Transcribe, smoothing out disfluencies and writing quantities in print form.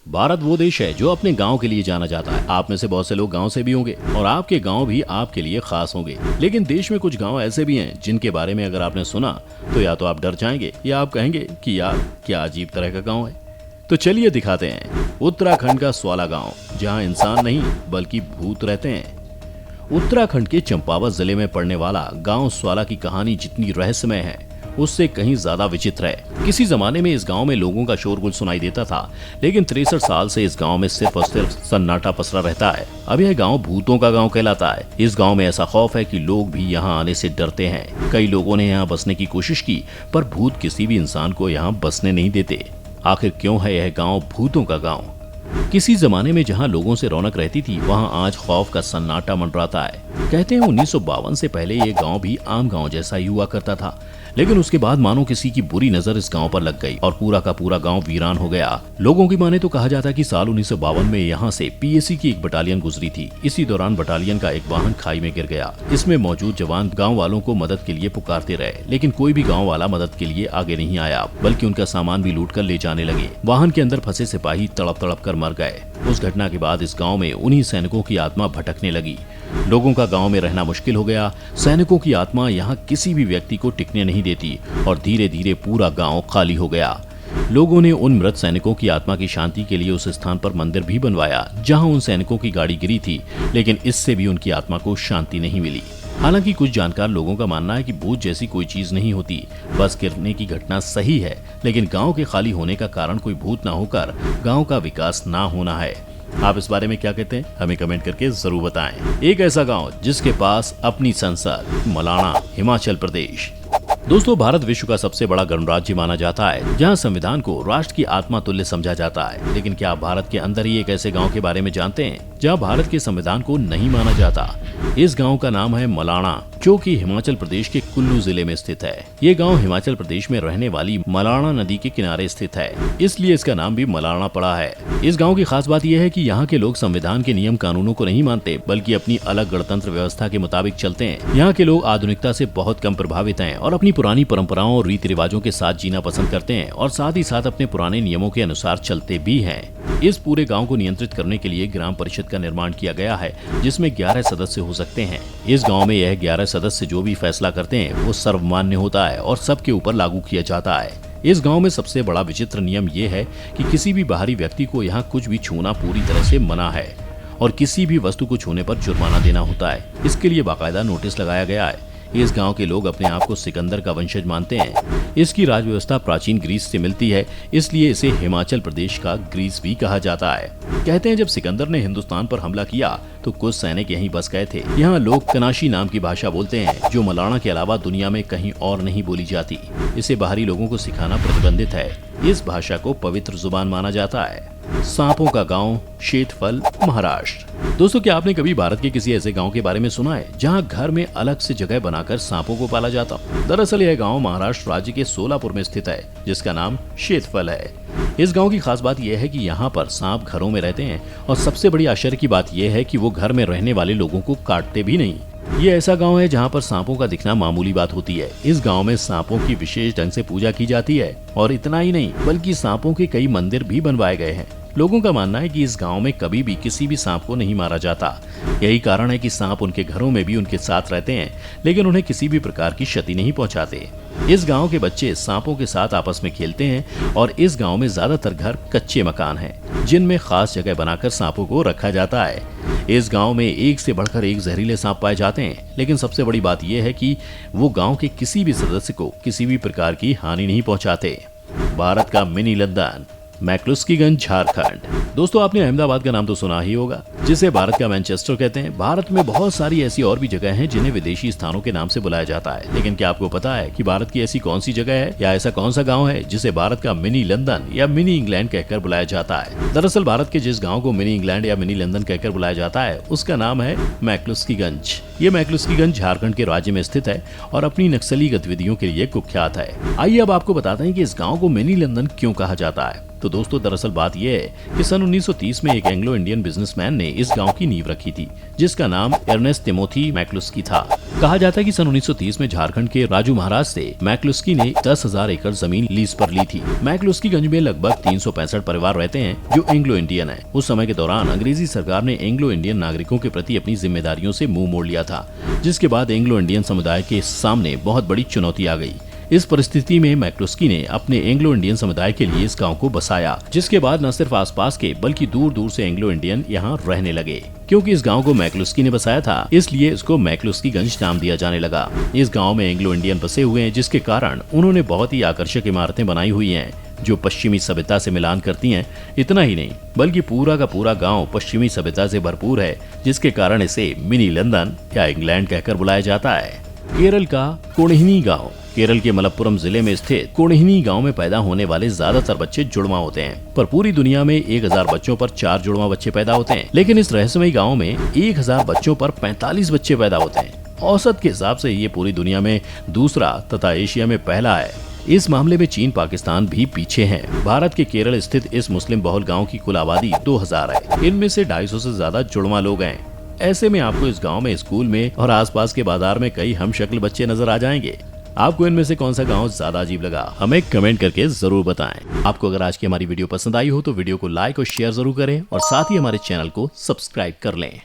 भारत वो देश है जो अपने गांव के लिए जाना जाता है। आप में से बहुत से लोग गांव से भी होंगे और आपके गांव भी आपके लिए खास होंगे। लेकिन देश में कुछ गांव ऐसे भी हैं जिनके बारे में अगर आपने सुना तो या तो आप डर जाएंगे या आप कहेंगे कि यार क्या अजीब तरह का गांव है। तो चलिए दिखाते हैं उत्तराखंड का स्वाला गांव, जहां इंसान नहीं बल्कि भूत रहते हैं। उत्तराखंड के चंपावत जिले में पड़ने वाला गांव स्वाला की कहानी जितनी रहस्यमय है उससे कहीं ज्यादा विचित्र है। किसी जमाने में इस गांव में लोगों का शोरगुल सुनाई देता था, लेकिन 63 साल से इस गांव में सिर्फ और सिर्फ सन्नाटा पसरा रहता है। अब यह गांव भूतों का गांव कहलाता है। इस गांव में ऐसा खौफ है कि लोग भी यहां आने से डरते हैं। कई लोगों ने यहां बसने की कोशिश की, पर भूत किसी भी इंसान को यहां बसने नहीं देते। आखिर क्यों है यह गांव भूतों का गांव? किसी जमाने में जहां लोगों से रौनक रहती थी, वहां आज खौफ का सन्नाटा मंडराता है। कहते हैं 1952 से पहले ये गांव भी आम गांव जैसा ही हुआ करता था, लेकिन उसके बाद मानो किसी की बुरी नजर इस गांव पर लग गई और पूरा का पूरा गांव वीरान हो गया। लोगों की माने तो कहा जाता है कि साल 1952 में यहाँ से पीएसी की एक बटालियन गुजरी थी। इसी दौरान बटालियन का एक वाहन खाई में गिर गया। इसमें मौजूद जवान गाँव वालों को मदद के लिए पुकारते रहे, लेकिन कोई भी गाँव वाला मदद के लिए आगे नहीं आया, बल्कि उनका सामान भी लूट कर ले जाने लगे। वाहन के अंदर फंसे सिपाही तड़प तड़प कर मर गए। उस घटना के बाद इस गांव में उन्हीं सैनिकों की आत्मा भटकने लगी। लोगों का गांव में रहना मुश्किल हो गया। सैनिकों की आत्मा यहां किसी भी व्यक्ति को टिकने नहीं देती और धीरे धीरे पूरा गांव खाली हो गया। लोगों ने उन मृत सैनिकों की आत्मा की शांति के लिए उस स्थान पर मंदिर भी बनवाया जहां उन सैनिकों की गाड़ी गिरी थी, लेकिन इससे भी उनकी आत्मा को शांति नहीं मिली। हालांकि कुछ जानकार लोगों का मानना है कि भूत जैसी कोई चीज नहीं होती, बस गिरने की घटना सही है, लेकिन गांव के खाली होने का कारण कोई भूत ना होकर गांव का विकास ना होना है। आप इस बारे में क्या कहते हैं? हमें कमेंट करके जरूर बताएं। एक ऐसा गांव जिसके पास अपनी संसद, मलाणा, हिमाचल प्रदेश। दोस्तों, भारत विश्व का सबसे बड़ा गणराज्य माना जाता है, जहां संविधान को राष्ट्र की आत्मा तुल्य समझा जाता है। लेकिन क्या आप भारत के अंदर ही एक ऐसे गांव के बारे में जानते हैं जहां भारत के संविधान को नहीं माना जाता? इस गांव का नाम है मलाणा, जो कि हिमाचल प्रदेश के कुल्लू जिले में स्थित है। ये गांव हिमाचल प्रदेश में रहने वाली मलाणा नदी के किनारे स्थित है, इसलिए इसका नाम भी मलाणा पड़ा है। इस गांव की खास बात यह है कि यहाँ के लोग संविधान के नियम कानूनों को नहीं मानते, बल्कि अपनी अलग गणतंत्र व्यवस्था के मुताबिक चलते हैं। यहाँ के लोग आधुनिकता से बहुत कम प्रभावित हैं और अपनी पुरानी परंपराओं और रीति रिवाजों के साथ जीना पसंद करते हैं और साथ ही साथ अपने पुराने नियमों के अनुसार चलते भी हैं। इस पूरे गांव को नियंत्रित करने के लिए ग्राम परिषद का निर्माण किया गया है, जिसमें 11 सदस्य हो सकते हैं। इस गांव में यह 11 सदस्य जो भी फैसला करते हैं वो सर्वमान्य होता है और सबके ऊपर लागू किया जाता है। इस गांव में सबसे बड़ा विचित्र नियम ये है कि किसी भी बाहरी व्यक्ति को यहाँ कुछ भी छूना पूरी तरह से मना है और किसी भी वस्तु को छूने पर जुर्माना देना होता है। इसके लिए बाकायदा नोटिस लगाया गया है। इस गांव के लोग अपने आप को सिकंदर का वंशज मानते हैं। इसकी राजव्यवस्था प्राचीन ग्रीस से मिलती है, इसलिए इसे हिमाचल प्रदेश का ग्रीस भी कहा जाता है। कहते हैं जब सिकंदर ने हिंदुस्तान पर हमला किया तो कुछ सैनिक यहीं बस गए थे। यहाँ लोग कनाशी नाम की भाषा बोलते हैं, जो मलाणा के अलावा दुनिया में कहीं और नहीं बोली जाती। इसे बाहरी लोगों को सिखाना प्रतिबंधित है। इस भाषा को पवित्र जुबान माना जाता है। सांपों का गांव, शेतफल, महाराष्ट्र। दोस्तों, क्या आपने कभी भारत के किसी ऐसे गांव के बारे में सुना है जहां घर में अलग से जगह बनाकर सांपों को पाला जाता? दरअसल यह गांव महाराष्ट्र राज्य के सोलापुर में स्थित है, जिसका नाम शेतफल है। इस गांव की खास बात यह है कि यहाँ पर सांप घरों में रहते हैं और सबसे बड़ी आश्चर्य की बात यह है कि वो घर में रहने वाले लोगों को काटते भी नहीं। ये ऐसा गांव है जहां पर सांपों का दिखना मामूली बात होती है। इस गांव में सांपों की विशेष ढंग से पूजा की जाती है और इतना ही नहीं, बल्कि सांपों के कई मंदिर भी बनवाए गए हैं। लोगों का मानना है कि इस गांव में कभी भी किसी भी सांप को नहीं मारा जाता। यही कारण है कि सांप उनके घरों में भी उनके साथ रहते हैं, लेकिन उन्हें किसी भी प्रकार की क्षति नहीं पहुंचाते। इस गांव के बच्चे सांपों के साथ आपस में खेलते हैं और इस गांव में ज्यादातर घर कच्चे मकान हैं, जिनमें खास जगह बनाकर सांपों को रखा जाता है। इस गांव में एक से बढ़कर एक जहरीले सांप पाए जाते हैं, लेकिन सबसे बड़ी बात यह है कि वो गांव के किसी भी सदस्य को किसी भी प्रकार की हानि नहीं पहुंचाते। भारत का मिनी लंदन, मैक्लुस्कीगंज, झारखंड। दोस्तों, आपने अहमदाबाद का नाम तो सुना ही होगा, जिसे भारत का मैनचेस्टर कहते हैं। भारत में बहुत सारी ऐसी और भी जगह हैं जिन्हें विदेशी स्थानों के नाम से बुलाया जाता है, लेकिन क्या आपको पता है कि भारत की ऐसी कौन सी जगह है या ऐसा कौन सा गांव है जिसे भारत का मिनी लंदन या मिनी इंग्लैंड कहकर बुलाया जाता है? दरअसल भारत के जिस गाँव को मिनी इंग्लैंड या मिनी लंदन कहकर बुलाया जाता है उसका नाम है मैक्लुस्कीगंज। ये मैक्लुस्कीगंज झारखंड के राज्य में स्थित है और अपनी नक्सली गतिविधियों के लिए कुख्यात है। आइए अब आपको बताते हैं कि इस गाँव को मिनी लंदन क्यों कहा जाता है। तो दोस्तों दरअसल बात यह है कि सन 1930 में एक एंग्लो इंडियन बिजनेसमैन ने इस गांव की नींव रखी थी, जिसका नाम अर्नेस्ट टिमोथी मैक्लुस्की था। कहा जाता है कि सन 1930 में झारखंड के राजू महाराज से मैक्लुस्की ने 10,000 एकड़ जमीन लीज पर ली थी। मैक्लुस्कीगंज में लगभग 365 परिवार रहते हैं जो एंग्लो इंडियन है। उस समय के दौरान अंग्रेजी सरकार ने एंग्लो इंडियन नागरिकों के प्रति अपनी जिम्मेदारियों से मुंह मोड़ लिया था, जिसके बाद एंग्लो इंडियन समुदाय के सामने बहुत बड़ी चुनौती आ गई। इस परिस्थिति में मैक्लुस्की ने अपने एंग्लो इंडियन समुदाय के लिए इस गांव को बसाया, जिसके बाद न सिर्फ आसपास के बल्कि दूर दूर से एंग्लो इंडियन यहां रहने लगे। क्योंकि इस गांव को मैक्लुस्की ने बसाया था, इसलिए इसको मैक्लुस्कीगंज नाम दिया जाने लगा। इस गांव में एंग्लो इंडियन बसे हुए हैं, जिसके कारण उन्होंने बहुत ही आकर्षक इमारतें बनाई हुई हैं जो पश्चिमी सभ्यता से मिलान करती हैं। इतना ही नहीं बल्कि पूरा का पूरा गांव पश्चिमी सभ्यता से भरपूर है, जिसके कारण इसे मिनी लंदन या इंग्लैंड कहकर बुलाया जाता है। केरल का कोणहिनी गांव। केरल के मलप्पुरम जिले में स्थित कोणहिनी गांव में पैदा होने वाले ज्यादातर बच्चे जुड़वा होते हैं, पर पूरी दुनिया में 1000 बच्चों पर 4 जुड़वा बच्चे पैदा होते हैं। लेकिन इस रहस्यमयी गांव में 1000 बच्चों पर 45 बच्चे पैदा होते हैं। औसत के हिसाब से ये पूरी दुनिया में दूसरा तथा एशिया में पहला है। इस मामले में चीन पाकिस्तान भी पीछे हैं। भारत के केरल स्थित इस मुस्लिम बहुल गांव की कुल आबादी 2000 है। इनमें से 250 से ज्यादा जुड़वा लोग हैं। ऐसे में आपको इस गांव में, स्कूल में और आसपास के बाजार में कई हमशक्ल बच्चे नजर आ जाएंगे। आपको इनमें से कौन सा गांव ज्यादा अजीब लगा, हमें कमेंट करके जरूर बताएं। आपको अगर आज की हमारी वीडियो पसंद आई हो तो वीडियो को लाइक और शेयर जरूर करें और साथ ही हमारे चैनल को सब्सक्राइब कर लें।